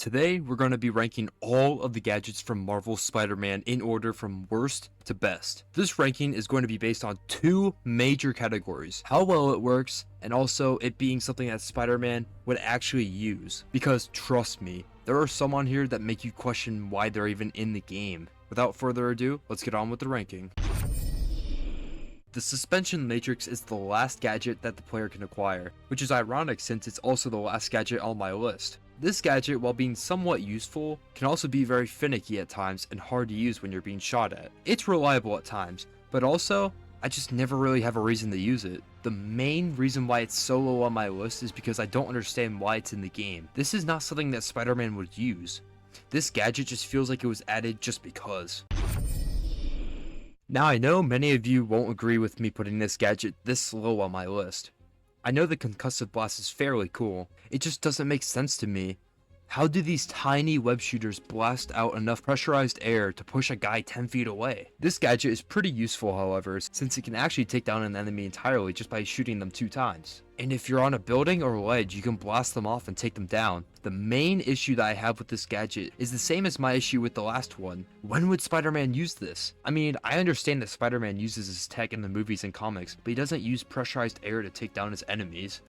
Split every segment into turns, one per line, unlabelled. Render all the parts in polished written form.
Today, we're going to be ranking all of the gadgets from Marvel's Spider-Man in order from worst to best. This ranking is going to be based on two major categories: how well it works, and also it being something that Spider-Man would actually use. Because trust me, there are some on here that make you question why they're even in the game. Without further ado, let's get on with the ranking. The Suspension Matrix is the last gadget that the player can acquire, which is ironic since it's also the last gadget on my list. This gadget, while being somewhat useful, can also be very finicky at times and hard to use when you're being shot at. It's reliable at times, but also, I just never really have a reason to use it. The main reason why it's so low on my list is because I don't understand why it's in the game. This is not something that Spider-Man would use. This gadget just feels like it was added just because. Now I know many of you won't agree with me putting this gadget this low on my list. I know the concussive blast is fairly cool, it just doesn't make sense to me. How do these tiny web shooters blast out enough pressurized air to push a guy 10 feet away? This gadget is pretty useful, however, since it can actually take down an enemy entirely just by shooting them 2 times. And if you're on a building or ledge, you can blast them off and take them down. The main issue that I have with this gadget is the same as my issue with the last one. When would Spider-Man use this? I mean, I understand that Spider-Man uses his tech in the movies and comics, but he doesn't use pressurized air to take down his enemies.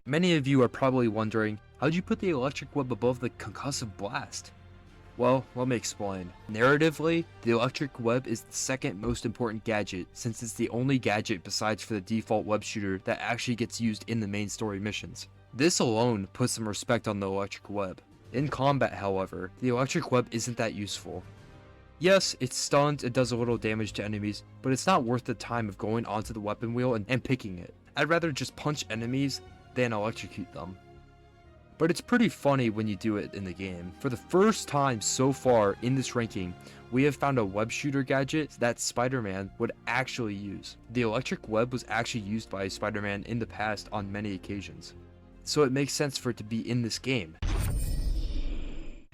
Many of you are probably wondering, how'd you put the electric web above the concussive blast? Well, let me explain. Narratively, the electric web is the second most important gadget, since it's the only gadget besides for the default web shooter that actually gets used in the main story missions. This alone puts some respect on the electric web. In combat, however, the electric web isn't that useful. Yes, it stuns and does a little damage to enemies, but it's not worth the time of going onto the weapon wheel and picking it. I'd rather just punch enemies than electrocute them. But it's pretty funny when you do it in the game. For the first time so far in this ranking, we have found a web shooter gadget that Spider-Man would actually use. The electric web was actually used by Spider-Man in the past on many occasions, so it makes sense for it to be in this game.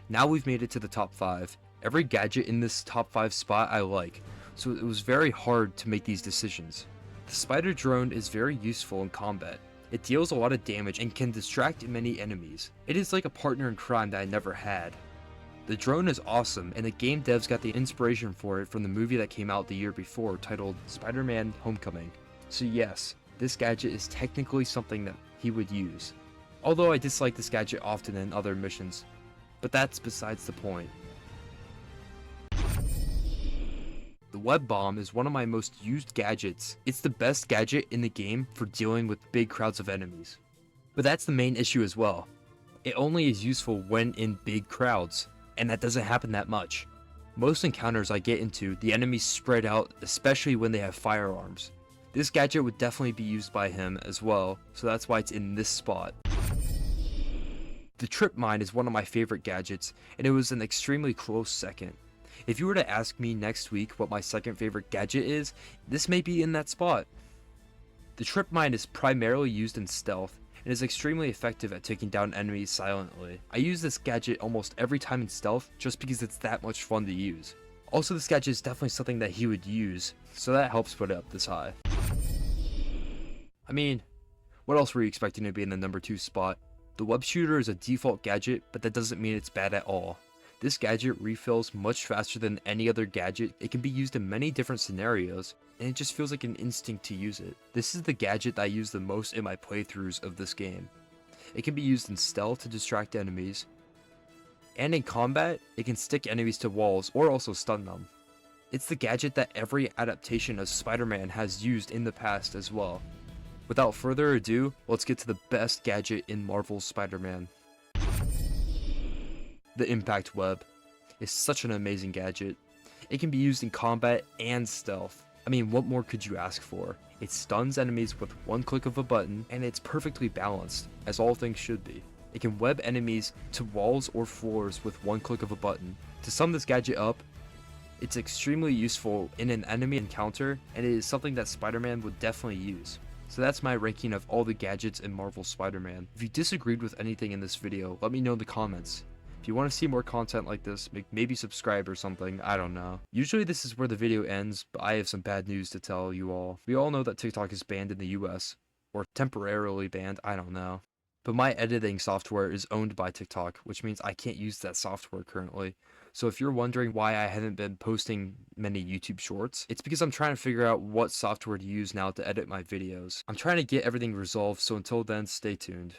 Now we've made it to the top 5. Every gadget in this top 5 spot I like, so it was very hard to make these decisions. The spider drone is very useful in combat. It deals a lot of damage and can distract many enemies. It is like a partner in crime that I never had. The drone is awesome, and the game devs got the inspiration for it from the movie that came out the year before titled Spider-Man Homecoming. So yes, this gadget is technically something that he would use. Although I dislike this gadget often in other missions, but that's besides the point. The web bomb is one of my most used gadgets. It's the best gadget in the game for dealing with big crowds of enemies. But that's the main issue as well. It only is useful when in big crowds, and that doesn't happen that much. Most encounters I get into, the enemies spread out, especially when they have firearms. This gadget would definitely be used by him as well, so that's why it's in this spot. The trip mine is one of my favorite gadgets, and it was an extremely close second. If you were to ask me next week what my second favorite gadget is, this may be in that spot. The trip mine is primarily used in stealth and is extremely effective at taking down enemies silently. I use this gadget almost every time in stealth just because it's that much fun to use. Also, this gadget is definitely something that he would use, so that helps put it up this high. I mean, what else were you expecting to be in the number 2 spot? The web shooter is a default gadget, but that doesn't mean it's bad at all. This gadget refills much faster than any other gadget. It can be used in many different scenarios, and it just feels like an instinct to use it. This is the gadget that I use the most in my playthroughs of this game. It can be used in stealth to distract enemies, and in combat, it can stick enemies to walls or also stun them. It's the gadget that every adaptation of Spider-Man has used in the past as well. Without further ado, let's get to the best gadget in Marvel's Spider-Man. The impact web is such an amazing gadget. It can be used in combat and stealth. I mean, what more could you ask for? It stuns enemies with one click of a button, and it's perfectly balanced, as all things should be. It can web enemies to walls or floors with one click of a button. To sum this gadget up, it's extremely useful in an enemy encounter, and it is something that Spider-Man would definitely use. So that's my ranking of all the gadgets in Marvel's Spider-Man. If you disagreed with anything in this video, let me know in the comments. If you want to see more content like this, maybe subscribe or something, I don't know. Usually this is where the video ends, but I have some bad news to tell you all. We all know that TikTok is banned in the US, or temporarily banned, I don't know. But my editing software is owned by TikTok, which means I can't use that software currently. So if you're wondering why I haven't been posting many YouTube shorts, it's because I'm trying to figure out what software to use now to edit my videos. I'm trying to get everything resolved, so until then, stay tuned.